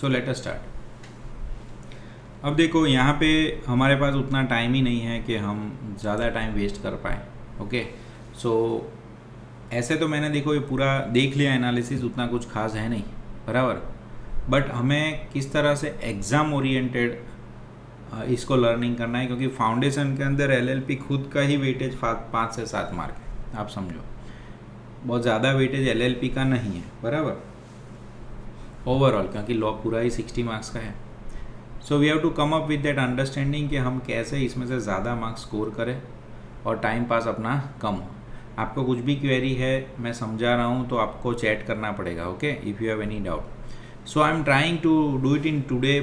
So let us start. अब देखो यहाँ पे हमारे पास उतना टाइम ही नहीं है कि हम ज़्यादा टाइम वेस्ट कर पाए। ओके, सो ऐसे तो मैंने देखो ये पूरा देख लिया एनालिसिस, उतना कुछ खास है नहीं, बराबर। बट हमें किस तरह से एग्ज़ाम ओरिएंटेड इसको लर्निंग करना है, क्योंकि फाउंडेशन के अंदर एलएलपी खुद का ही वेटेज 5 से 7 मार्क है, आप समझो। बहुत ज़्यादा वेटेज एलएलपी का नहीं है, बराबर, ओवरऑल, क्योंकि लॉ पूरा ही 60 मार्क्स का है। So we have to come up with that understanding कि हम कैसे इसमें से ज़्यादा मार्क्स स्कोर करें और टाइम पास अपना कम हो। आपको कुछ भी क्वेरी है, मैं समझा रहा हूँ, तो आपको चैट करना पड़ेगा, okay, if you have any doubt. So I am trying to do it in today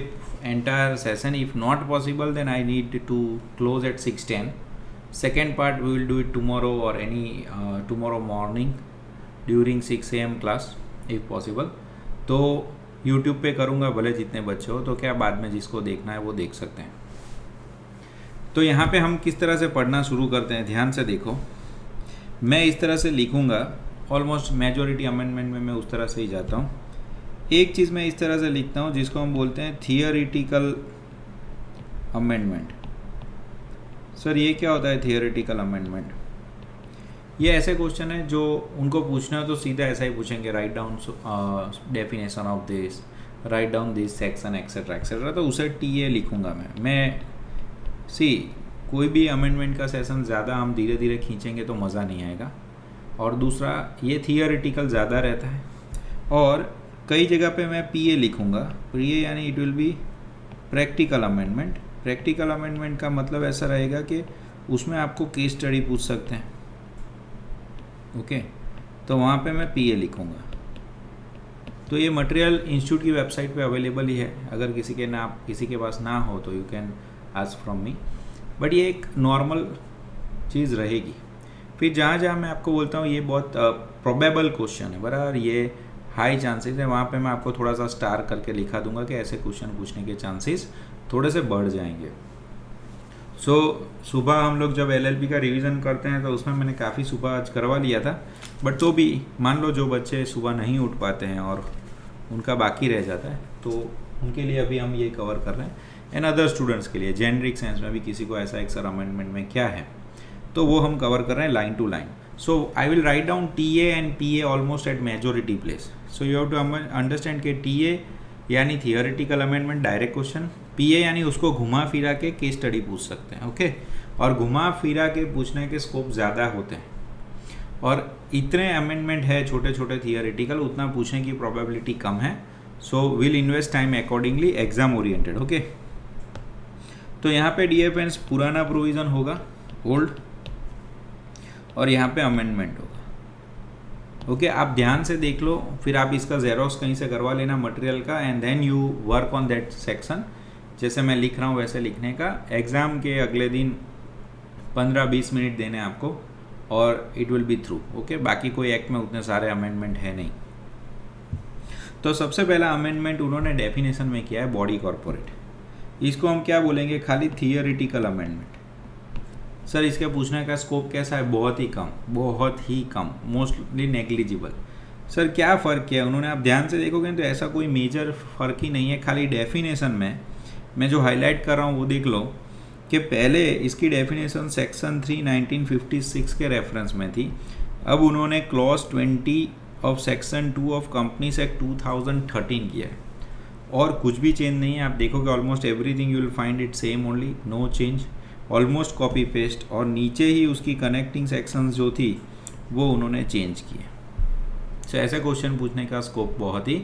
entire session. If not possible, then I need to close at 6:10. Second part we will do it tomorrow or any tomorrow morning during 6 AM class if possible. तो YouTube पे करूँगा, भले जितने बच्चे हो, तो क्या बाद में जिसको देखना है वो देख सकते हैं। तो यहाँ पे हम किस तरह से पढ़ना शुरू करते हैं, ध्यान से देखो। मैं इस तरह से लिखूँगा, ऑलमोस्ट मेजॉरिटी अमेंडमेंट में मैं उस तरह से ही जाता हूँ। एक चीज़ मैं इस तरह से लिखता हूँ जिसको हम बोलते हैं थियोरिटिकल अमेंडमेंट। सर ये क्या होता है थियोरिटिकल अमेंडमेंट? ये ऐसे क्वेश्चन है जो उनको पूछना है तो सीधा ऐसा ही पूछेंगे, write down definition of this, write down this section etcetera etcetera. तो उसे टीए लिखूँगा मैं कोई भी अमेंडमेंट का सेशन ज़्यादा हम धीरे धीरे खींचेंगे तो मज़ा नहीं आएगा। और दूसरा, ये थियोरिटिकल ज़्यादा रहता है, और कई जगह पे मैं पीए लिखूँगा। पीए यानी it will be practical amendment. Practical amendment का मतलब ऐसा रहेगा कि उसमें आपको केस स्टडी पूछ सकते हैं, ओके, तो वहाँ पे मैं पीए लिखूँगा। तो ये मटेरियल इंस्टीट्यूट की वेबसाइट पे अवेलेबल ही है, अगर किसी के पास ना हो तो you can ask from me, but ये एक नॉर्मल चीज़ रहेगी। फिर जहाँ जहाँ मैं आपको बोलता हूँ ये बहुत प्रोबेबल क्वेश्चन है, बराबर, ये हाई चांसेस है, वहाँ पे मैं आपको थोड़ा सा स्टार करके लिखा दूंगा कि ऐसे क्वेश्चन पूछने के चांसेस थोड़े से बढ़ जाएंगे। सो सुबह हम लोग जब एलएलपी का रिवीजन करते हैं तो उसमें मैंने काफ़ी सुबह आज करवा लिया था, बट तो भी मान लो जो बच्चे सुबह नहीं उठ पाते हैं और उनका बाकी रह जाता है, तो उनके लिए अभी हम ये कवर कर रहे हैं। एंड अदर स्टूडेंट्स के लिए जेनरिक साइंस में भी किसी को ऐसा एक सर अमेंडमेंट में क्या है, तो वो हम कवर कर रहे हैं line to line. So I will write down TA and PA almost at majority place. So you have to understand कि TA यानी theoretical amendment direct question, PA यानी उसको घुमा फिरा के केस स्टडी पूछ सकते हैं, ओके, और घुमा फिरा के पूछने के स्कोप ज़्यादा होते हैं, और इतने अमेंडमेंट है छोटे छोटे थियोरेटिकल, उतना पूछने की प्रोबेबिलिटी कम है। So will invest time accordingly, exam oriented, okay. तो यहाँ पे DFNs पुराना प्रोविज़न होगा, ओल्ड, और यहाँ पे अमेंडमेंट होगा, ओके। आप ध्यान से देख लो, फिर आप इसका जेरोक्स कहीं से करवा लेना मटेरियल का, and then you work on that section. जैसे मैं लिख रहा हूँ वैसे लिखने का, एग्ज़ाम के अगले दिन 15-20 मिनट देने आपको, और it will be through, okay. बाकी कोई एक्ट में उतने सारे अमेंडमेंट है नहीं। तो सबसे पहला अमेंडमेंट उन्होंने डेफिनेशन में किया है बॉडी कॉर्पोरेट। इसको हम क्या बोलेंगे, खाली थियोरिटिकल अमेंडमेंट। सर इसके पूछने का स्कोप कैसा है? बहुत ही कम, मोस्टली नेग्लिजिबल। सर क्या फ़र्क किया उन्होंने? आप ध्यान से देखोगे तो ऐसा कोई मेजर फ़र्क ही नहीं है, खाली डेफिनेशन में मैं जो हाईलाइट कर रहा हूँ वो देख लो कि पहले इसकी डेफिनेशन सेक्शन 3 1956 के रेफरेंस में थी, अब उन्होंने clause 20 of section 2 of companies act 2013 किया है, और कुछ भी चेंज नहीं है। आप देखोगे almost everything you will find it same only, no change, almost copy paste, और नीचे ही उसकी कनेक्टिंग सेक्शंस जो थी वो उन्होंने चेंज किए। सो ऐसे क्वेश्चन पूछने का स्कोप बहुत ही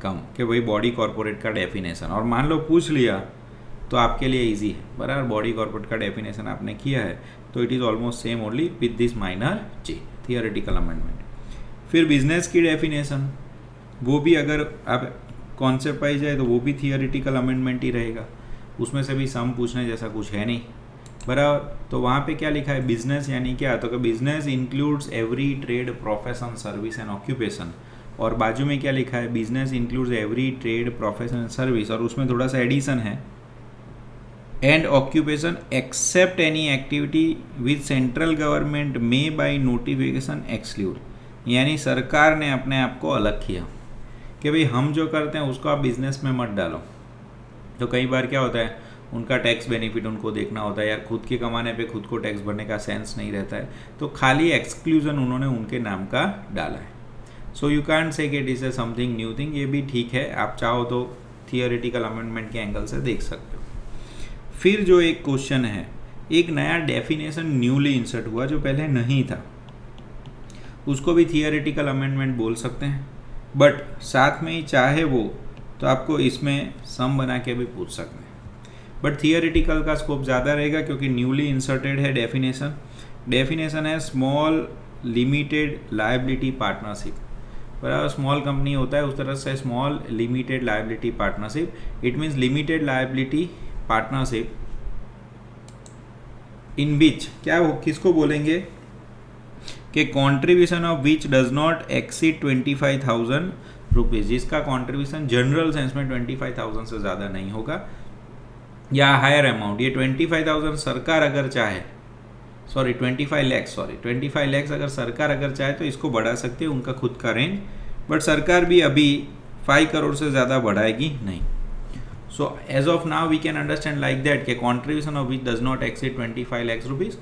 कम कि भाई बॉडी कॉर्पोरेट का डेफिनेशन, और मान लो पूछ लिया तो आपके लिए इजी है, बराबर। बॉडी कॉर्पोरेट का डेफिनेशन आपने किया है तो it is almost same only with this minor change, theoretical amendment. फिर बिजनेस की डेफिनेशन, वो भी अगर आप कॉन्सेप्ट पाई जाए तो वो भी थियोरेटिकल अमेंडमेंट ही रहेगा, उसमें से भी सम पूछने जैसा कुछ है नहीं, बराबर। तो वहाँ पे क्या लिखा है, बिजनेस यानी क्या, तो business includes every trade, profession, service and occupation, और बाजू में क्या लिखा है, business includes every trade, profession and service, और उसमें थोड़ा सा एडिशन है, and occupation except any activity with central government may by notification exclude, यानी सरकार ने अपने आप को अलग किया। कि भाई हम जो करते हैं उसको आप बिजनेस में मत डालो। तो कई बार क्या होता है, उनका टैक्स बेनिफिट उनको देखना होता है, या खुद के कमाने पे खुद को टैक्स भरने का सेंस नहीं रहता है, तो खाली एक्सक्लूजन उन्होंने उनके नाम का डाला है। सो यू कैंट से कि it is a something new thing, ये भी ठीक है, आप चाहो तो थियोरेटिकल अमेंडमेंट के एंगल से देख सकते हो। फिर जो एक क्वेश्चन है, एक नया डेफिनेशन न्यूली इंसर्ट हुआ जो पहले नहीं था, उसको भी थियोरेटिकल अमेंडमेंट बोल सकते हैं, बट साथ में ही चाहे वो तो आपको इसमें सम बना के भी पूछ सकते हैं, बट थियोरेटिकल का स्कोप ज़्यादा रहेगा क्योंकि न्यूली इंसर्टेड है डेफिनेशन। डेफिनेशन है स्मॉल लिमिटेड लायबिलिटी पार्टनरशिप। बराबर, स्मॉल कंपनी होता है उस तरह से small limited liability partnership, it means limited liability partnership in which क्या हो, किसको बोलेंगे कि contribution of which does not exceed 25,000 rupees, जिसका कॉन्ट्रीब्यूशन जनरल सेंस में 25,000 से ज़्यादा नहीं होगा, या हायर अमाउंट। ये 25,000 सरकार अगर चाहे, 25 लाख अगर सरकार अगर चाहे तो इसको बढ़ा सकती है, उनका खुद का रेंज, बट सरकार भी अभी 5 करोड़ से ज़्यादा बढ़ाएगी नहीं। So as of now we can understand like that कि contribution of which does not exceed 25 lakh rupees,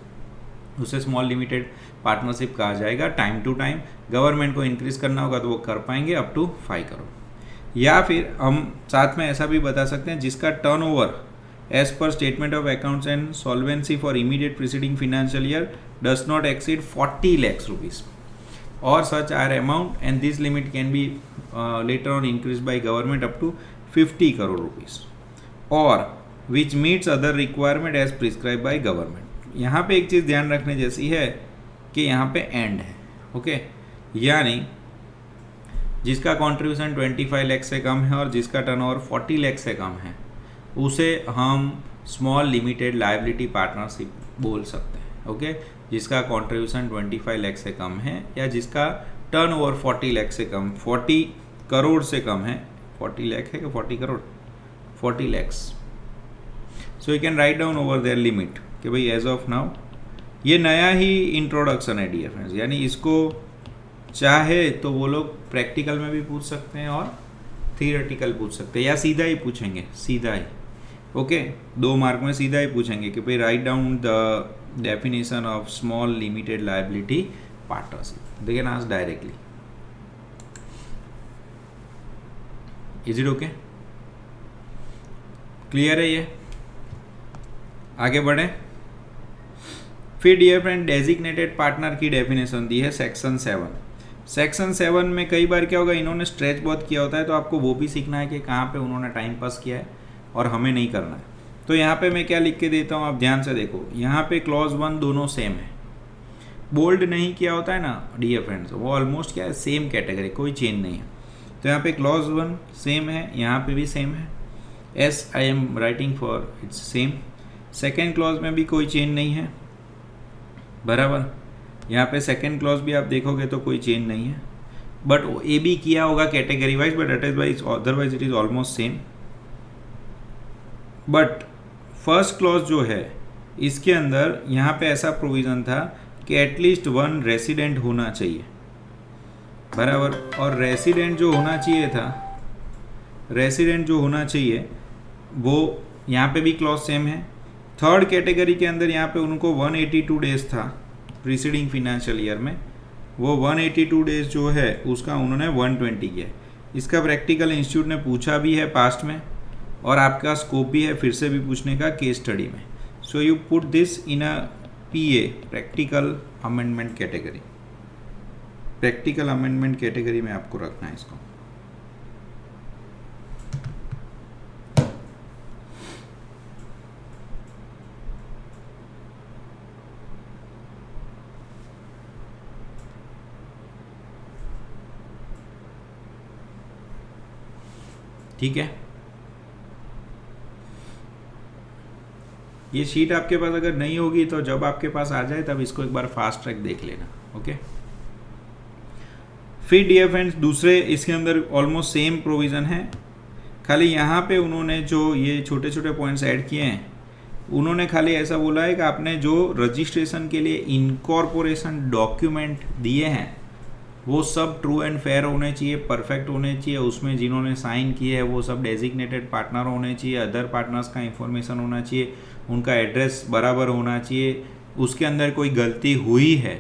उसे स्मॉल लिमिटेड पार्टनरशिप कहा जाएगा। टाइम टू टाइम गवर्नमेंट को इंक्रीज करना होगा तो वो कर पाएंगे अप टू 5 करोड़। या फिर हम साथ में ऐसा भी बता सकते हैं जिसका turnover as per statement of accounts and solvency for immediate preceding financial year does not exceed 40 lakh rupees और such are amount and this limit can be later on increase by government up to 50 crore rupees और which meets other requirement as prescribe by government. यहाँ पे एक चीज़ ध्यान रखने जैसी है कि यहाँ पे एंड है, ओके, यानी जिसका कंट्रीब्यूशन 25 लाख से कम है और जिसका टर्नओवर 40 लाख से कम है उसे हम स्मॉल लिमिटेड लायबिलिटी पार्टनरशिप बोल सकते हैं, ओके। जिसका कंट्रीब्यूशन 25 लाख से कम है या जिसका टर्नओवर 40 लाख से कम, 40 करोड़ से कम है, 40 लाख है कि 40 crore, 40 lakhs. So you can write down over there limit कि भाई एज ऑफ नाउ ये नया ही इंट्रोडक्शन है डियर फ्रेंड्स, यानी इसको चाहे तो वो लोग प्रैक्टिकल में भी पूछ सकते हैं और थियोरेटिकल पूछ सकते हैं या सीधा ही पूछेंगे, सीधा ही, ओके। 2 मार्क में सीधा ही पूछेंगे कि भाई write down the definition of small limited liability partnership, they can ask directly. Is it okay? Clear है ये? आगे बढ़े। फिर डियर फ्रेंड डेजिग्नेटेड पार्टनर की डेफिनेशन दी है सेक्शन 7। सेक्शन 7 में कई बार क्या होगा, इन्होंने स्ट्रेच बहुत किया होता है तो आपको वो भी सीखना है कि कहाँ पे उन्होंने टाइम पास किया है और हमें नहीं करना है। तो यहाँ पे मैं क्या लिख के देता हूँ, आप ध्यान से देखो, यहाँ पे क्लॉज 1 दोनों सेम है, बोल्ड नहीं किया होता है ना डियर फ्रेंड्स, वो ऑलमोस्ट क्या है सेम कैटेगरी, कोई चेंज नहीं है। तो यहाँ पे क्लॉज 1 सेम है, यहाँ पे भी सेम है, S I am writing for its same. Second clause में भी कोई चेंज नहीं है, बराबर। यहाँ पे सेकेंड क्लॉज भी आप देखोगे तो कोई चेंज नहीं है, बट ए भी किया होगा category wise, but otherwise it is almost same. But first clause जो है इसके अंदर यहाँ पे ऐसा प्रोविज़न था कि एटलीस्ट 1 रेसिडेंट होना चाहिए, बराबर। और रेसिडेंट जो होना चाहिए था, रेसिडेंट जो होना चाहिए वो यहाँ पे भी क्लॉज सेम है। थर्ड कैटेगरी के अंदर यहाँ पे उनको 182 डेज था प्रीसीडिंग फिनेंशियल ईयर में, वो 182 डेज जो है उसका उन्होंने 120 किया। इसका प्रैक्टिकल इंस्टीट्यूट ने पूछा भी है पास्ट में और आपका स्कोप भी है फिर से भी पूछने का केस स्टडी में। So you put this in a PA practical amendment category, practical amendment category में आपको रखना है इसको। ठीक है, ये शीट आपके पास अगर नहीं होगी तो जब आपके पास आ जाए तब इसको एक बार फास्ट ट्रैक देख लेना, ओके। फिर डियर फ्रेंड्स दूसरे इसके अंदर ऑलमोस्ट सेम प्रोविज़न है, खाली यहाँ पे उन्होंने जो ये छोटे छोटे पॉइंट्स ऐड किए हैं, उन्होंने खाली ऐसा बोला है कि आपने जो रजिस्ट्रेशन के लिए इनकॉर्पोरेशन डॉक्यूमेंट दिए हैं वो सब ट्रू एंड फेयर होने चाहिए, परफेक्ट होने चाहिए, उसमें जिन्होंने साइन किए है वो सब डेजिग्नेटेड पार्टनर होने चाहिए, अदर पार्टनर्स का इंफॉर्मेशन होना चाहिए, उनका एड्रेस बराबर होना चाहिए, उसके अंदर कोई गलती हुई है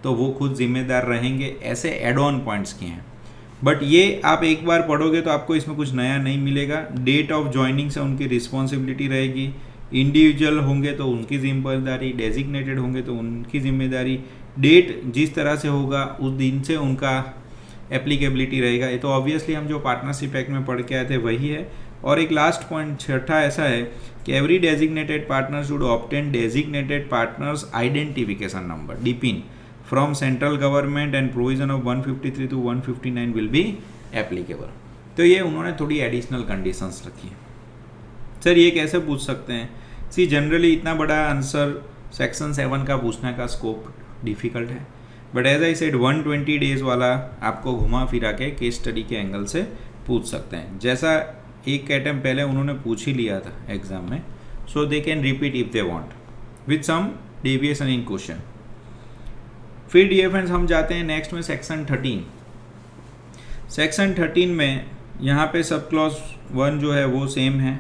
तो वो खुद जिम्मेदार रहेंगे। ऐसे एड ऑन पॉइंट्स किए हैं, बट ये आप एक बार पढ़ोगे तो आपको इसमें कुछ नया नहीं मिलेगा। डेट ऑफ ज्वाइनिंग से उनकी रिस्पॉन्सिबिलिटी रहेगी, इंडिविजुअल होंगे तो उनकी जिम्मेदारी, डेजिग्नेटेड होंगे तो उनकी जिम्मेदारी, डेट जिस तरह से होगा उस दिन से उनका एप्लीकेबिलिटी रहेगा। ये तो ऑब्वियसली हम जो पार्टनरशिप एक्ट में पढ़ के आए थे वही है। और एक लास्ट पॉइंट छठा ऐसा है कि every designated partner should obtain designated partners identification number DPIN from central government and provision of 153 to 159 will be applicable. तो ये उन्होंने थोड़ी एडिशनल कंडीशंस रखी है। सर ये कैसे पूछ सकते हैं? सी जनरली इतना बड़ा आंसर सेक्शन 7 का पूछने का स्कोप डिफ़िकल्ट है, but as I said 120 days वाला आपको घुमा फिरा के केस स्टडी के एंगल से पूछ सकते हैं। जैसा एक अटैम्प्ट पहले उन्होंने पूछ ही लिया था एग्जाम में, so they can repeat if they want with some deviation in question. फिर डियर फ्रेंड्स हम जाते हैं नेक्स्ट में सेक्शन 13। सेक्शन 13 में यहाँ पे सब क्लॉज 1 जो है वो सेम है,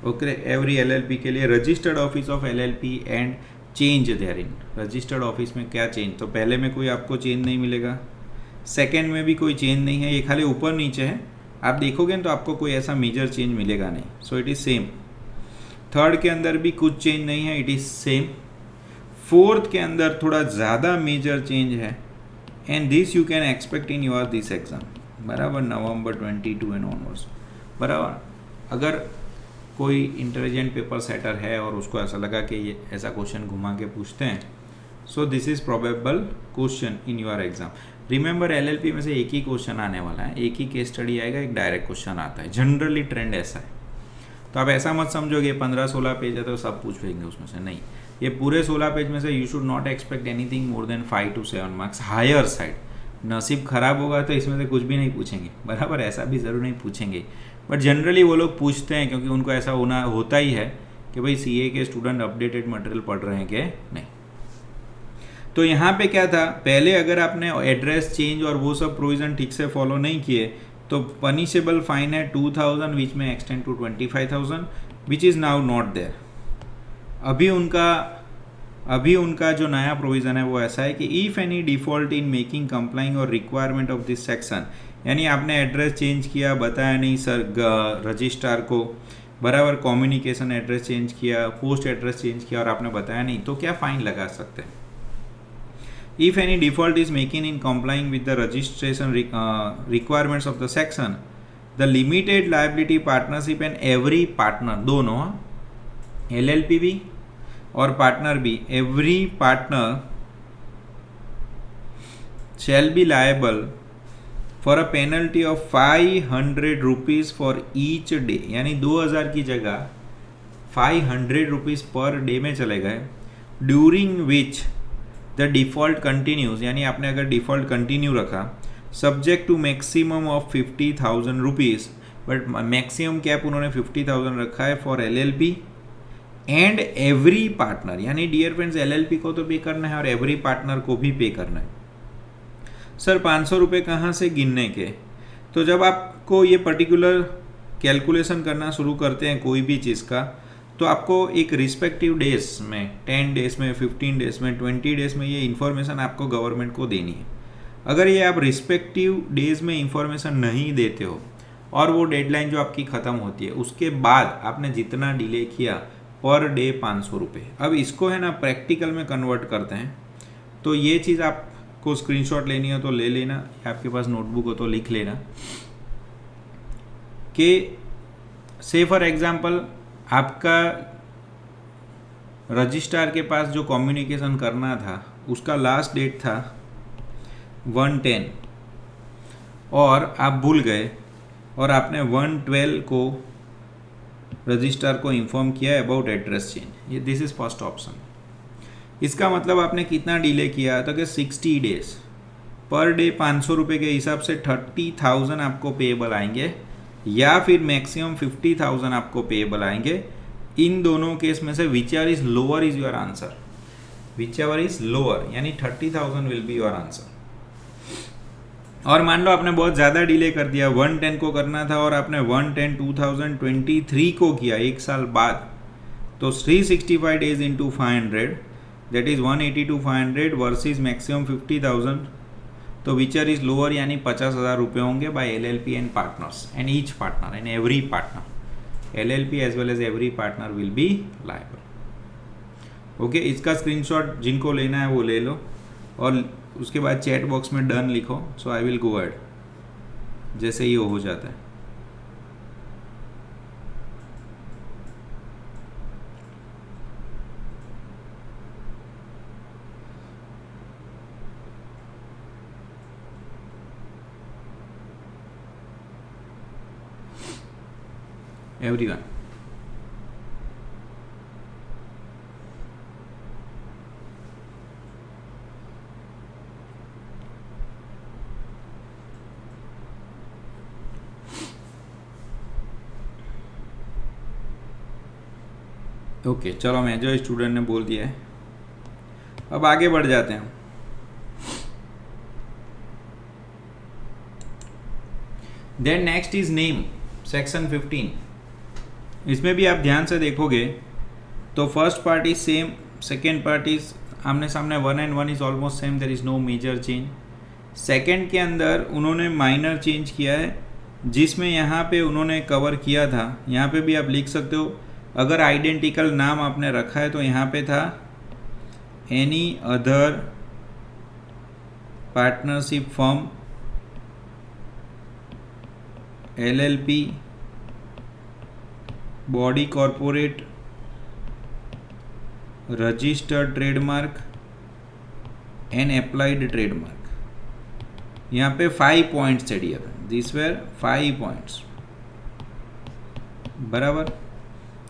ओके, एवरी LLP के लिए registered office of LLP and change therein. Registered office में क्या चेंज, तो पहले में कोई आपको चेंज नहीं मिलेगा, सेकेंड में भी कोई चेंज नहीं है, ये खाली ऊपर नीचे है। आप देखोगे तो आपको कोई ऐसा मेजर चेंज मिलेगा नहीं, so it is same. Third के अंदर भी कुछ चेंज नहीं है, इट इज़ सेम। फोर्थ के अंदर थोड़ा ज़्यादा मेजर चेंज है, and this you can expect in your this exam, बराबर, नवंबर 22 एंड ऑनवर्ड्स, बराबर। अगर कोई इंटेलिजेंट पेपर सेटर है और उसको ऐसा लगा कि ये ऐसा क्वेश्चन घुमा के पूछते हैं, so this is probable question in your exam. Remember LLP में से एक ही क्वेश्चन आने वाला है, एक ही केस स्टडी आएगा, एक डायरेक्ट क्वेश्चन आता है, जनरली ट्रेंड ऐसा है। तो आप ऐसा मत समझोगे 15-16 पेज है तो सब पूछ लेंगे उसमें से, नहीं, ये पूरे 16 पेज में से you should not expect anything more than 5 to 7 marks, higher side. नसीब खराब होगा तो इसमें से कुछ भी नहीं पूछेंगे, बराबर, ऐसा भी ज़रूर नहीं पूछेंगे, बट जनरली वो लोग पूछते हैं क्योंकि उनको ऐसा होता ही है कि भाई CA के स्टूडेंट अपडेटेड मटेरियल पढ़ रहे हैं कि नहीं। तो यहाँ पे क्या था, पहले अगर आपने एड्रेस चेंज और वो सब प्रोविज़न ठीक से फॉलो नहीं किए तो पनिशेबल फाइन है 2000 विच में extend to 25,000 which is now not there. अभी उनका जो नया प्रोविज़न है वो ऐसा है कि if any default in making complying और रिक्वायरमेंट ऑफ दिस सेक्शन, यानी आपने एड्रेस चेंज किया, बताया नहीं सर रजिस्ट्रार को, बराबर, कम्युनिकेशन एड्रेस चेंज किया, पोस्ट एड्रेस चेंज किया और आपने बताया नहीं, तो क्या फ़ाइन लगा सकते हैं? If any default is making in complying with the registration requirements of the section, the limited liability partnership and every partner, दोनों LLP भी और पार्टनर भी, every partner shall be liable for a penalty of 500 rupees for each day, यानी 2000 की जगह 500 rupees per day में चले गए, during which the default continues, यानी आपने अगर डिफ़ॉल्ट कंटिन्यू रखा, subject to maximum of 50,000 rupees, but maximum cap उन्होंने 50,000 रखा है for LLP and every partner, यानी डियर फ्रेंड्स LLP को तो पे करना है और एवरी पार्टनर को भी पे करना है। सर 500 रुपये कहाँ से गिनने के? तो जब आपको ये पर्टिकुलर कैलकुलेशन करना शुरू करते हैं कोई भी चीज़ का, तो आपको एक रिस्पेक्टिव डेज में, 10 डेज में, 15 डेज में, 20 डेज में ये इन्फॉर्मेशन आपको गवर्नमेंट को देनी है। अगर ये आप रिस्पेक्टिव डेज में इन्फॉर्मेशन नहीं देते हो और वो डेडलाइन जो आपकी ख़त्म होती है उसके बाद आपने जितना डिले किया पर डे 500 रुपये। अब इसको है ना प्रैक्टिकल में कन्वर्ट करते हैं, तो ये चीज़ आपको स्क्रीनशॉट लेनी हो तो ले लेना, आपके पास नोटबुक हो तो लिख लेना कि से फॉर एग्जांपल आपका रजिस्ट्रार के पास जो कम्युनिकेशन करना था उसका लास्ट डेट था 1/10 और आप भूल गए और आपने 1/12 को रजिस्ट्रार को इन्फॉर्म किया है अबाउट एड्रेस चेंज, ये दिस इज़ फर्स्ट ऑप्शन। इसका मतलब आपने कितना डिले किया तो कि 60 डेज, पर डे 500 रुपये के हिसाब से 30,000 आपको पेएबल आएंगे या फिर मैक्सिमम 50,000 आपको पेएबल आएंगे। इन दोनों केस में से which ever is lower is your answer, which ever is lower, यानी 30,000 विल बी योर आंसर। और मान लो आपने बहुत ज़्यादा डिले कर दिया, 110 को करना था और आपने 110/2023 को किया, एक साल बाद, तो 365 days into 500, that is 180/500 versus maximum 50,000, तो विचर इज लोअर, यानी 50,000 रुपये होंगे by LLP and partners and each partner and every partner, LLP as well as every partner will be liable. Okay, इसका स्क्रीनशॉट जिनको लेना है वो ले लो और उसके बाद चैट बॉक्स में डन लिखो। सो आई विल गो एड जैसे ही हो जाता है। एवरीवन, ओके चलो, मैं जो स्टूडेंट ने बोल दिया है, अब आगे बढ़ जाते हैं। Then next is name, section 15। इसमें भी आप ध्यान से देखोगे तो first part is same, second part is आमने सामने 1 and 1 is almost same, there is no major change. Second के अंदर उन्होंने माइनर चेंज किया है, जिसमें यहाँ पे उन्होंने कवर किया था, यहाँ पे भी आप लिख सकते हो। अगर आइडेंटिकल नाम आपने रखा है तो यहाँ पे था any other partnership firm, LLP, body corporate, registered trademark and applied trademark. यहाँ पे 5 पॉइंट्स है डियर, दिस वेर 5 पॉइंट्स, बराबर।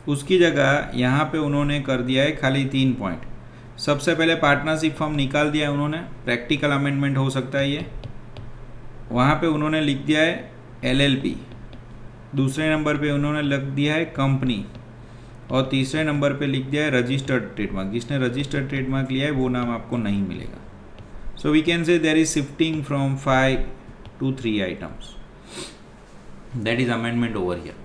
उसकी जगह यहाँ पे उन्होंने कर दिया है खाली 3 पॉइंट। सबसे पहले पार्टनरशिप फॉर्म निकाल दिया है उन्होंने, प्रैक्टिकल अमेंडमेंट हो सकता है ये। वहाँ पे उन्होंने लिख दिया है LLP, दूसरे नंबर पे उन्होंने लिख दिया है कंपनी, और तीसरे नंबर पे लिख दिया है रजिस्टर्ड ट्रेडमार्क। जिसने रजिस्टर्ड ट्रेडमार्क लिया है वो नाम आपको नहीं मिलेगा। So we can say there is shifting from 5 to 3 items, that is amendment over here.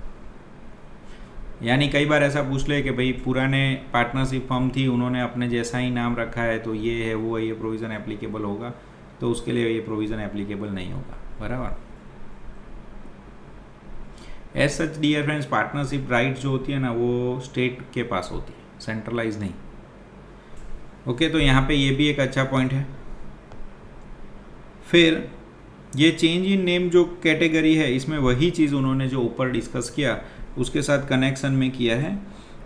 यानी कई बार ऐसा पूछ ले कि भाई पुराने पार्टनरशिप फर्म थी, उन्होंने अपने जैसा ही नाम रखा है, तो ये है वो है, ये प्रोविज़न एप्लीकेबल होगा, तो उसके लिए ये प्रोविज़न एप्लीकेबल नहीं होगा, बराबर। As such dear friends, partnership rights जो होती है ना, वो स्टेट के पास होती है, सेंट्रलाइज नहीं। ओके, तो यहाँ पे ये भी एक अच्छा पॉइंट है। फिर ये चेंज इन नेम जो कैटेगरी है, इसमें वही चीज़ उन्होंने जो ऊपर डिस्कस किया उसके साथ कनेक्शन में किया है,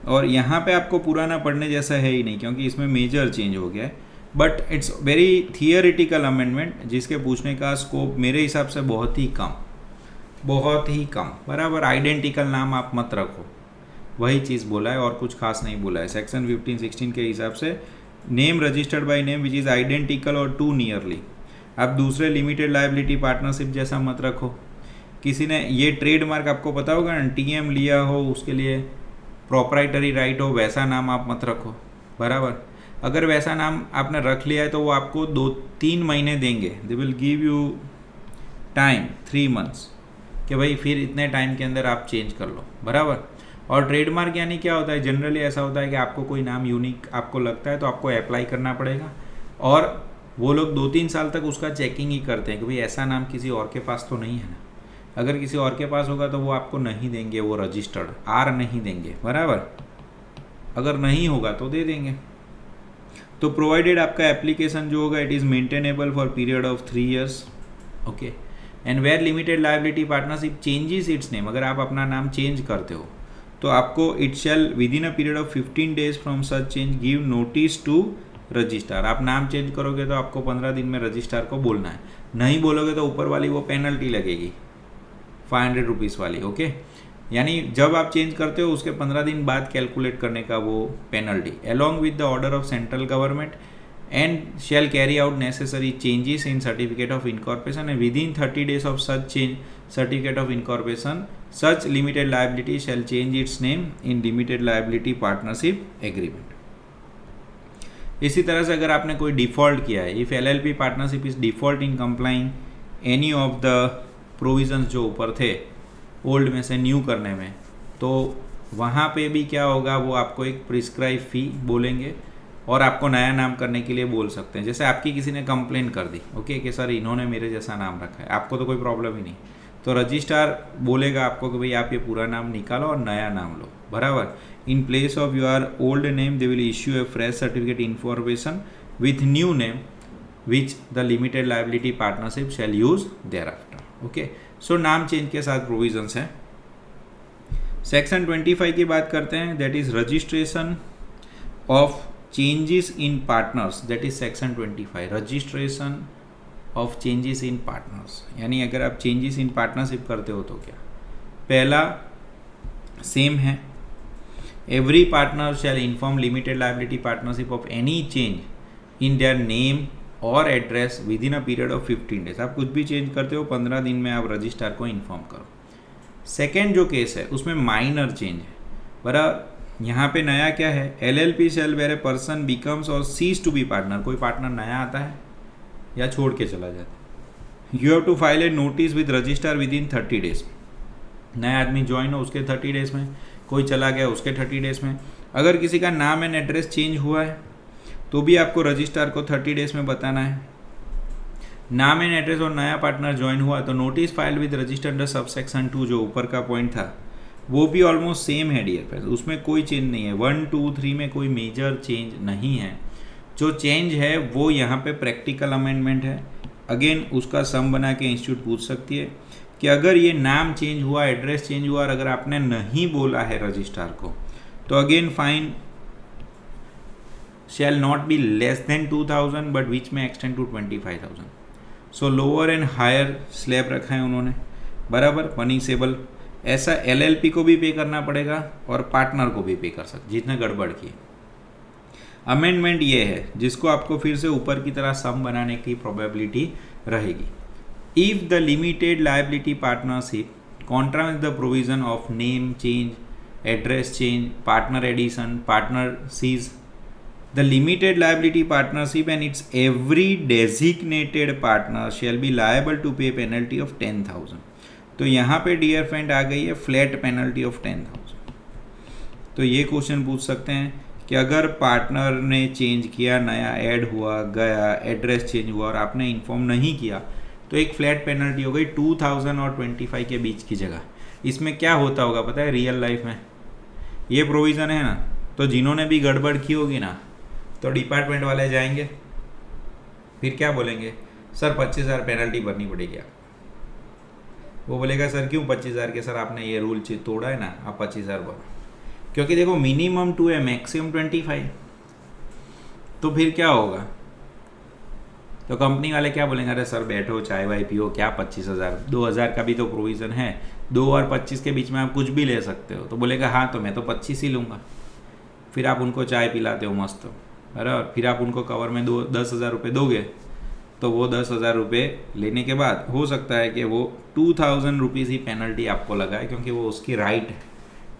और यहाँ पे आपको पुराना पढ़ने जैसा है ही नहीं, क्योंकि इसमें मेजर चेंज हो गया है। But it's very theoretical amendment, जिसके पूछने का स्कोप मेरे हिसाब से बहुत ही कम, बहुत ही कम, बराबर। आइडेंटिकल नाम आप मत रखो, वही चीज़ बोला है और कुछ खास नहीं बोला है। सेक्शन 15-16 के हिसाब से name registered by name which is identical और टू नियरली। आप दूसरे लिमिटेड लाइबिलिटी पार्टनरशिप जैसा मत रखो। किसी ने ये ट्रेडमार्क आपको पता होगा ना, TM लिया हो, उसके लिए प्रोप्राइटरी राइट हो, वैसा नाम आप मत रखो, बराबर। अगर वैसा नाम आपने रख लिया है तो वो आपको 2-3 महीने देंगे, they will give you time 3 months, कि भाई फिर इतने टाइम के अंदर आप चेंज कर लो, बराबर। और ट्रेडमार्क यानी क्या होता है, जनरली ऐसा होता है कि आपको कोई नाम यूनिक आपको लगता है तो आपको अप्लाई करना पड़ेगा, और वो लोग 2-3 साल तक उसका चेकिंग ही करते हैं कि भाई ऐसा नाम किसी और के पास तो नहीं है ना। अगर किसी और के पास होगा तो वो आपको नहीं देंगे, वो रजिस्टर्ड आर नहीं देंगे, बराबर। अगर नहीं होगा तो दे देंगे। तो प्रोवाइडेड आपका एप्लीकेशन जो होगा, it is maintainable for period of 3 years, okay. And where limited liability partnership changes its name, अगर आप अपना नाम चेंज करते हो तो आपको it shall within a period of 15 days from such change give notice to registrar. आप नाम चेंज करोगे तो आपको 15 दिन में रजिस्ट्रार को बोलना है, नहीं बोलोगे तो ऊपर वाली वो पेनल्टी लगेगी 500 रुपीज़ वाली, ओके। यानी जब आप चेंज करते हो उसके 15 दिन बाद कैलकुलेट करने का वो penalty, along with the order of central government, and shall carry out necessary changes in certificate of incorporation, and within 30 days of such change certificate of incorporation such limited liability shall change its name in limited liability partnership agreement। इसी तरह से अगर आपने कोई default किया है, if LLP partnership is default in complying any of the provisions जो ऊपर थे ओल्ड में से न्यू करने में, तो वहाँ पे भी क्या होगा, वो आपको एक प्रिस्क्राइब फ़ी बोलेंगे और आपको नया नाम करने के लिए बोल सकते हैं। जैसे आपकी किसी ने कंप्लेन कर दी, ओके, कि सर इन्होंने मेरे जैसा नाम रखा है, आपको तो कोई प्रॉब्लम ही नहीं, तो रजिस्ट्रार बोलेगा आपको कि भाई आप ये पूरा नाम निकालो और नया नाम लो, बराबर। In place of your old name they will issue a fresh certificate information with new name which the limited liability partnership shall use thereafter. Okay, so नाम चेंज के साथ प्रोविजंस हैं। सेक्शन 25 की बात करते हैं, that is registration of changes in partners, that is section 25, registration of changes in partners. यानी अगर आप चेंजेस इन पार्टनरशिप करते हो तो क्या, पहला सेम है, every partner shall inform limited liability partnership of any change in their name और address within a period of 15 days. आप कुछ भी चेंज करते हो 15 दिन में आप रजिस्ट्रार को इन्फॉर्म करो। सेकेंड जो केस है उसमें माइनर चेंज है, बराबर। यहाँ पे नया क्या है, LLP shall where a person becomes or ceases to be partner, कोई पार्टनर नया आता है या छोड़ के चला जाता है, you have to file a notice with registrar within 30 days. नया आदमी ज्वाइन हो उसके 30 डेज में, कोई चला गया उसके 30 डेज में। अगर किसी का नाम एंड एड्रेस चेंज हुआ है तो भी आपको रजिस्ट्रार को 30 डेज में बताना है। नाम एंड एड्रेस और नया पार्टनर ज्वाइन हुआ तो notice file with register under sub section 2, जो ऊपर का पॉइंट था वो भी ऑलमोस्ट सेम है डियर फ्रेंड्स, उसमें कोई चेंज नहीं है। 1, 2, 3 में कोई मेजर चेंज नहीं है। जो चेंज है वो यहाँ पे प्रैक्टिकल अमेंडमेंट है। अगेन उसका सम बना के इंस्टीट्यूट पूछ सकती है कि अगर ये नाम चेंज हुआ, एड्रेस चेंज हुआ और अगर आपने नहीं बोला है रजिस्ट्रार को, तो again fine shall not be less than 2000 but which may extend to 25,000. So lower and higher slab रखा है उन्होंने, बराबर, पनिशेबल। ऐसा LLP को भी पे करना पड़ेगा और पार्टनर को भी पे कर सकते जिसने गड़बड़ की। अमेंडमेंट ये है जिसको आपको फिर से ऊपर की तरह सम बनाने की प्रोबेबिलिटी रहेगी। If the limited liability partnership contravenes the provision of name change, address change, partner addition, partner cease, the limited liability partnership and its every designated partner shall be liable to pay penalty of 10,000। तो यहाँ पे dear friend आ गई है flat penalty of 10,000। तो ये question पूछ सकते हैं कि अगर पार्टनर ने चेंज किया, नया ऐड हुआ, गया, एड्रेस चेंज हुआ और आपने इन्फॉर्म नहीं किया, तो एक फ्लैट पेनल्टी हो गई 2000 और 25 के बीच की जगह। इसमें क्या होता होगा पता है, रियल लाइफ में ये प्रोविज़न है ना, तो जिन्होंने भी गड़बड़ की होगी ना, तो डिपार्टमेंट वाले जाएंगे, फिर क्या बोलेंगे, सर 25,000 पेनल्टी भरनी पड़ेगी आप। वो बोलेगा सर क्यों 25,000 के, सर आपने ये रूल तोड़ा है ना, आप 25,000 भरो। क्योंकि देखो मिनिमम 2 है, मैक्सिमम 25, तो फिर क्या होगा, तो कंपनी वाले क्या बोलेंगे, अरे सर बैठो चाय वाय पियो, क्या 25,000, 2,000 का भी तो प्रोविज़न है, 2 और 25 के बीच में आप कुछ भी ले सकते हो। तो बोलेगा हाँ तो मैं तो 25 ही लूँगा। फिर आप उनको चाय पिलाते हो मस्त, बराबर, फिर आप उनको कवर में 10,000 रुपये दोगे, तो वो 10,000 रुपये लेने के बाद हो सकता है कि वो 2,000 रुपीज़ ही पेनल्टी आपको लगाए, क्योंकि वो उसकी राइट है,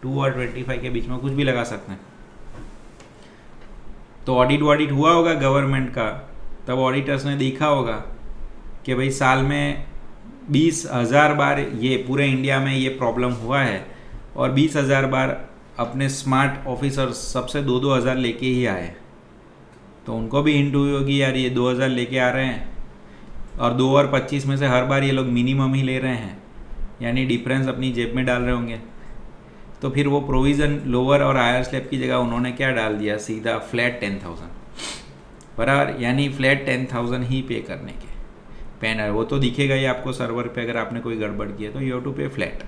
2 और 25 के बीच में कुछ भी लगा सकते हैं। तो ऑडिट हुआ होगा गवर्नमेंट का, तब ऑडिटर्स ने देखा होगा कि भाई साल में 20,000 बार ये पूरे इंडिया में ये प्रॉब्लम हुआ है और 20,000 बार अपने स्मार्ट ऑफिसर सबसे 2-2 हज़ार लेके ही आए, तो उनको भी हिंट हुई होगी यार ये 2,000 लेके आ रहे हैं और 2 और 25 में से हर बार ये लोग मिनिमम ही ले रहे हैं, यानी डिफरेंस अपनी जेब में डाल रहे होंगे। तो फिर वो प्रोविज़न लोअर और हायर स्लैब की जगह उन्होंने क्या डाल दिया, सीधा फ्लैट 10,000, बराबर, यानी फ्लैट 10,000 ही पे करने के पैनल। वो तो दिखेगा ही आपको सर्वर पे अगर आपने कोई गड़बड़ की है, तो यू हैव टू पे फ्लैट।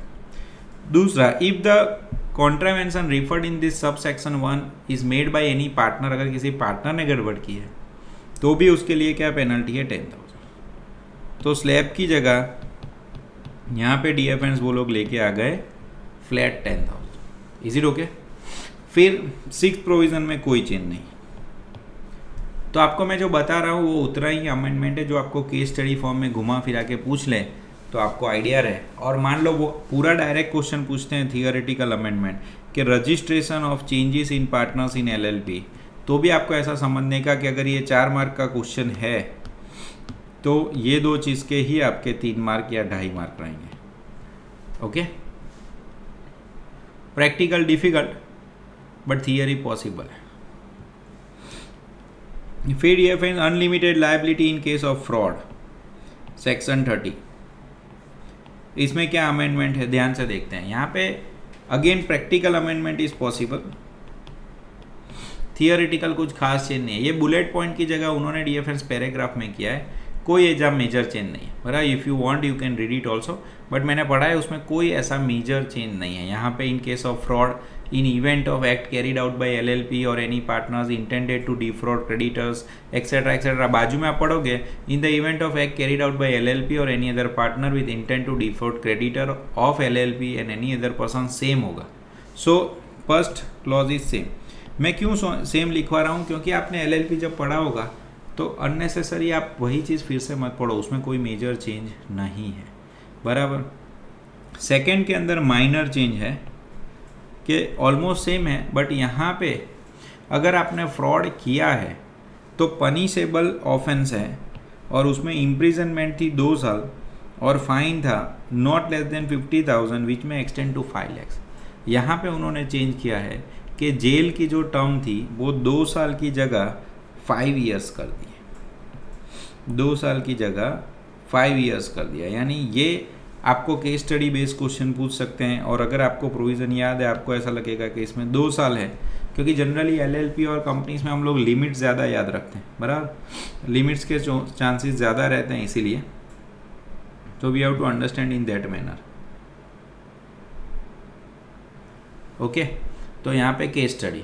दूसरा, if the contravention referred in this sub section 1 is made by any partner, अगर किसी पार्टनर ने गड़बड़ की है तो भी उसके लिए क्या पेनल्टी है, 10,000। तो स्लैब की जगह यहाँ पे DFNs वो लोग लेके आ गए फ्लैट 10,000। Is it okay? फिर 6th प्रोविज़न में कोई चेंज नहीं। तो आपको मैं जो बता रहा हूँ वो उतना ही अमेंडमेंट है जो आपको केस स्टडी फॉर्म में घुमा फिरा के पूछ लें तो आपको आइडिया रहे। और मान लो वो पूरा डायरेक्ट क्वेश्चन पूछते हैं थियोरेटिकल अमेंडमेंट कि registration of changes in partners in LLP, तो भी आपको ऐसा समझने का कि अगर ये 4 मार्क का क्वेश्चन है तो ये दो चीज़ के ही आपके 3 मार्क या 2.5 मार्क रहेंगे। Okay, practical difficult but theory possible है। फिर ये फिर unlimited liability in case of fraud, section 30, इसमें क्या अमेंडमेंट है ध्यान से देखते हैं। यहाँ पे again practical amendment is possible, theoretical कुछ खास चेंज नहीं है। ये बुलेट पॉइंट की जगह उन्होंने डिफेंस पैराग्राफ में किया है, कोई एग्जाम मेजर चेंज नहीं है। बराबर, if you want you can read it also, but मैंने पढ़ा है उसमें कोई ऐसा मेजर चेंज नहीं है। यहाँ पे in case of fraud in event of act carried out by LLP और any partners intended to defraud creditors etcetera etcetera, बाजू में आप पढ़ोगे in the event of act carried out by LLP और any other partner with intent to defraud creditor of LLP and any other person, same होगा। So first clause is same. मैं क्यों same लिखवा रहा हूँ, क्योंकि आपने LLP जब पढ़ा होगा तो अननेसेसरी आप वही चीज़ फिर से मत पढ़ो, उसमें कोई मेजर चेंज नहीं है। बराबर, सेकंड के अंदर माइनर चेंज है कि ऑलमोस्ट सेम है, बट यहाँ पे अगर आपने फ्रॉड किया है तो पनिशेबल ऑफेंस है और उसमें इम्प्रिजनमेंट थी 2 साल और फाइन था नॉट लेस देन 50,000 विच में एक्सटेंड टू 5 lakhs। यहाँ पे उन्होंने चेंज किया है कि जेल की जो टर्म थी वो 2 साल की जगह 5 years कर दी है, 2 साल की जगह 5 years कर दिया। यानी ये आपको केस स्टडी बेस्ड क्वेश्चन पूछ सकते हैं, और अगर आपको प्रोविज़न याद है आपको ऐसा लगेगा कि इसमें 2 साल है, क्योंकि जनरली LLP और कंपनीज में हम लोग लिमिट ज़्यादा याद रखते हैं। बराबर, लिमिट्स के चांसेस ज़्यादा रहते हैं, इसीलिए तो we have to understand in that manner. Okay, तो यहाँ पे केस स्टडी,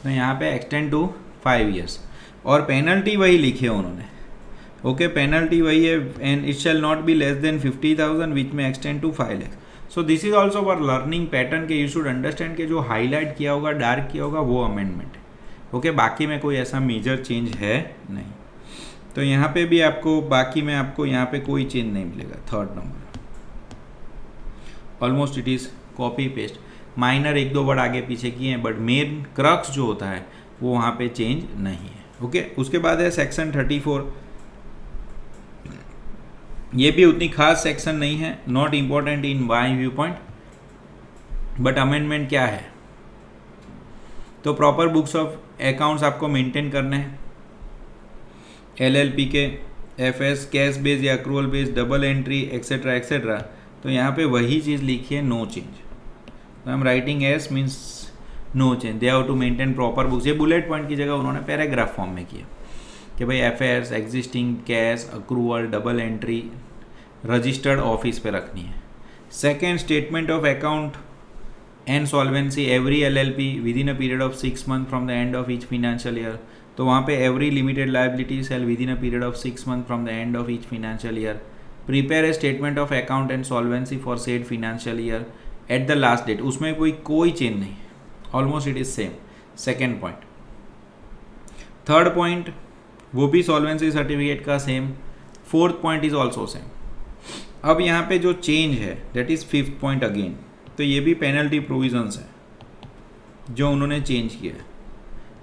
तो यहाँ पे एक्सटेंड टू 5 years और पेनल्टी वही लिखी है उन्होंने। ओके, पेनल्टी वही है, and it shall not be less than 50,000 which में extend to 5 lakhs। So this is also for learning pattern के यू शुड अंडरस्टैंड के जो हाईलाइट किया होगा, डार्क किया होगा, वो अमेंडमेंट है। ओके, बाकी में कोई ऐसा मेजर चेंज है नहीं। तो यहाँ पे भी आपको बाकी में आपको यहाँ पे कोई चेंज नहीं मिलेगा। Third number almost it is copy paste, minor 1-2 word आगे पीछे किए हैं, बट मेन क्रक्स जो होता है वो वहाँ पे चेंज नहीं है। ओके, उसके बाद है सेक्शन 34। ये भी उतनी खास सेक्शन नहीं है, not important in my view point, but amendment क्या है, तो प्रॉपर बुक्स ऑफ अकाउंट्स आपको मेंटेन करने हैं। LLP के FS कैश बेस या accrual base, double entry etcetera etcetera, तो यहाँ पे वही चीज़ लिखी है, नो चेंज। तो I am writing S means no change, they have to maintain proper books. ये बुलेट पॉइंट की जगह उन्होंने पैराग्राफ फॉर्म में किया कि भाई affairs, existing cash, accrual, double entry registered office पे रखनी है। Second, statement of account and solvency every LLP within a period of 6 months from the end of each financial year, तो वहाँ पे every limited liability shall with in a period of 6 months from the end of each financial year, prepare a statement of account and solvency for said financial year at the last date. उसमें कोई change नहीं, almost it is same. Second point. Third point वो भी solvency certificate का same. Fourth point is also same. अब यहाँ पे जो चेंज है that is fifth point again, तो ये भी पेनल्टी प्रोविजंस है जो उन्होंने चेंज किया है,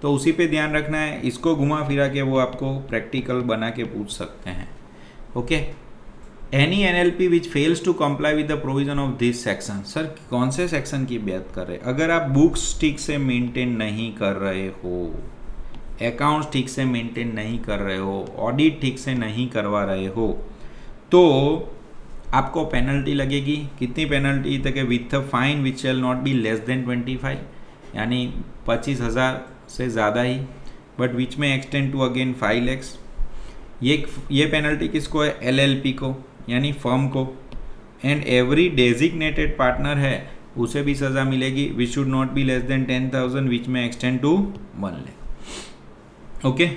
तो उसी पे ध्यान रखना है। इसको घुमा फिरा के वो आपको प्रैक्टिकल बना के पूछ सकते हैं। Okay, any NLP which fails to comply with the provision of this section. Sir कौन से सेक्शन की बात कर रहे हैं? अगर आप बुक्स ठीक से मेंटेन नहीं कर रहे हो, अकाउंट्स ठीक से मेंटेन नहीं कर रहे हो, ऑडिट ठीक से नहीं करवा रहे हो, तो आपको पेनल्टी लगेगी। कितनी पेनल्टी तक है? With a fine which shell not be less then 25, यानी 25,000 से ज़्यादा ही, बट विच में एक्सटेंड टू अगेन 5 lakhs। ये पेनल्टी किसको है? LLP को, यानी फर्म को, एंड एवरी डेजिग्नेटेड पार्टनर है उसे भी सज़ा मिलेगी, which should not be less then 10,000 विच में एक्सटेंड टू 1 lakh। ओके,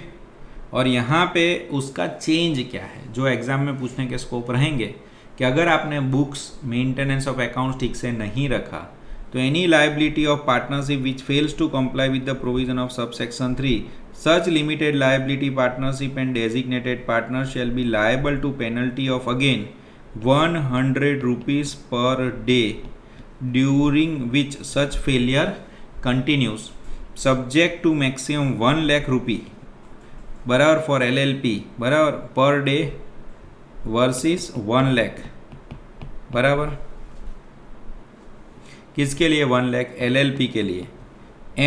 और यहाँ पे उसका चेंज क्या है जो एग्जाम में पूछने के स्कोप रहेंगे कि अगर आपने बुक्स, मेंटेनेंस ऑफ अकाउंट्स ठीक से नहीं रखा, तो any liability of partnership which fails to comply with the provision of subsection 3, such limited liability partnership and designated partner shall be liable to penalty of again 100 rupees per day during which such failure continues, subject to maximum 1 lakh rupee बराबर for LLP बराबर per day versus 1 lakh बराबर किसके लिए 1 lakh LLP के लिए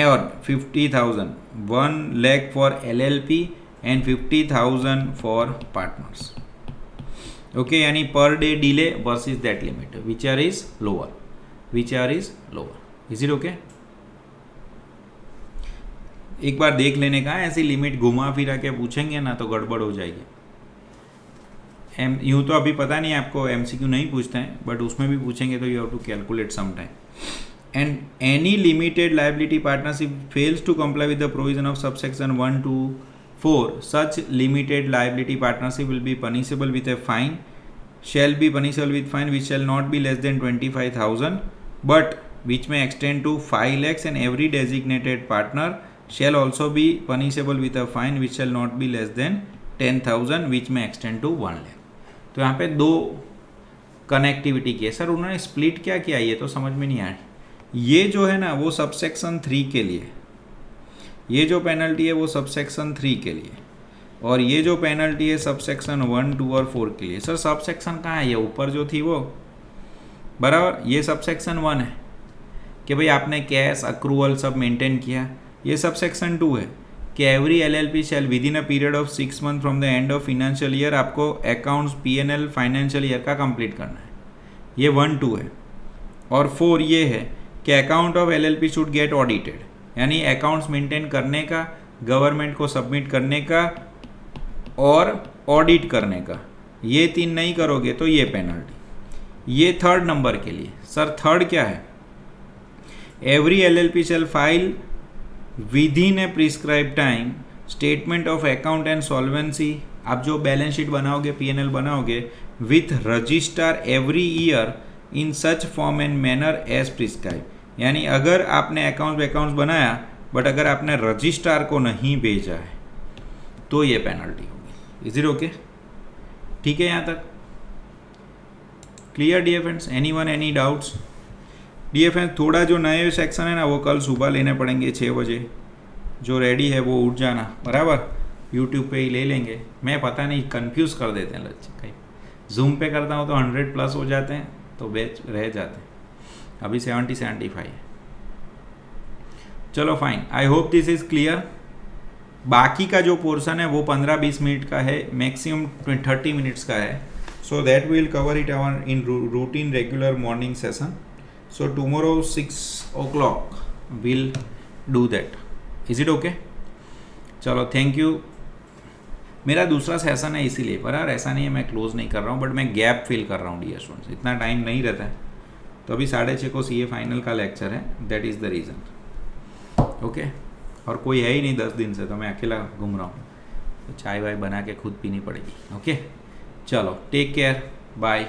और 50,000 1 lakh for LLP and 50,000 for partners. Okay, यानी per day delay versus that limit which are is lower is it okay. एक बार देख लेने का, ऐसी लिमिट घुमा फिरा के पूछेंगे ना तो गड़बड़ हो जाएगी. यूँ तो अभी पता नहीं आपको MCQ नहीं पूछते हैं, बट उसमें भी पूछेंगे तो you have to calculate some time. And any limited liability partnership fails to comply with the provision of subsection 1 to 4, such limited liability partnership will be punishable with a fine, shall be punishable with fine which shall not be less than 25,000 but which may extend to 5 lakhs, and every designated partner shall also be punishable with a fine which shall not be less than 10,000 which may extend to 1 lakh. तो यहाँ पे दो connectivity की है. Sir उन्होंने split क्या किया ये तो समझ में नहीं आया. ये जो है ना वो सबसेक्शन 3 के लिए, ये जो पेनल्टी है वो सबसेक्शन 3 के लिए, और ये जो पेनल्टी है सबसेक्शन 1, 2 और 4 के लिए. सर सबसेक्शन कहाँ है? ये ऊपर जो थी वो बराबर, ये सबसेक्शन 1 है कि भाई आपने कैश अक्रूवल सब मेंटेन किया. ये सबसेक्शन 2 है कि every LLP shall within a period of 6 month from the end of financial year आपको अकाउंट्स P&L फाइनेंशियल ईयर का कंप्लीट करना है. ये 1, 2 है. और 4 ये है कि account of LLP should get audited, यानी अकाउंट्स मेंटेन करने का, गवर्नमेंट को सबमिट करने का और ऑडिट करने का. ये 3 नहीं करोगे तो ये पेनल्टी. ये थर्ड नंबर के लिए. सर थर्ड क्या है? Every LLP shall file within a prescribe time statement of account and solvency. आप जो बैलेंस शीट बनाओगे, P&L बनाओगे, with registrar every year in such form and manner as prescribe. यानी अगर आपने अकाउंट्स बनाया बट अगर आपने रजिस्ट्रार को नहीं भेजा है तो ये पेनल्टी होगी. Is it okay? ठीक है यहाँ तक clear dear friends? Anyone any doubts? Dear friends थोड़ा जो नए सेक्शन है ना वो कल सुबह लेने पड़ेंगे 6 बजे. जो रेडी है वो उठ जाना बराबर, यूट्यूब पे ही ले लेंगे. मैं पता नहीं कंफ्यूज कर देते हैं बच्चे, कहीं जूम पे करता हूँ तो 100+ हो जाते हैं तो बैच रह जाते हैं. अभी 70-75 है. चलो fine, I hope this is clear. बाकी का जो पोर्शन है वो 15-20 मिनट का है, मैक्सिमम 30 मिनट्स का है. So that will cover it hour in routine regular morning session. So tomorrow 6 o'clock will do that. Is it okay? चलो थैंक यू. मेरा दूसरा सेशन है इसीलिए बराबर, ऐसा नहीं है मैं क्लोज नहीं कर रहा हूँ, बट मैं गैप फिल कर रहा हूँ डियर स्टूडेंट्स. इतना टाइम नहीं रहता है. तो अभी 6:30 को CA फाइनल का लेक्चर है, that is the reason. Okay, और कोई है ही नहीं 10 दिन से, तो मैं अकेला घूम रहा हूँ, तो चाय वाय बना के खुद पीनी पड़ेगी. ओके चलो, टेक केयर, बाय.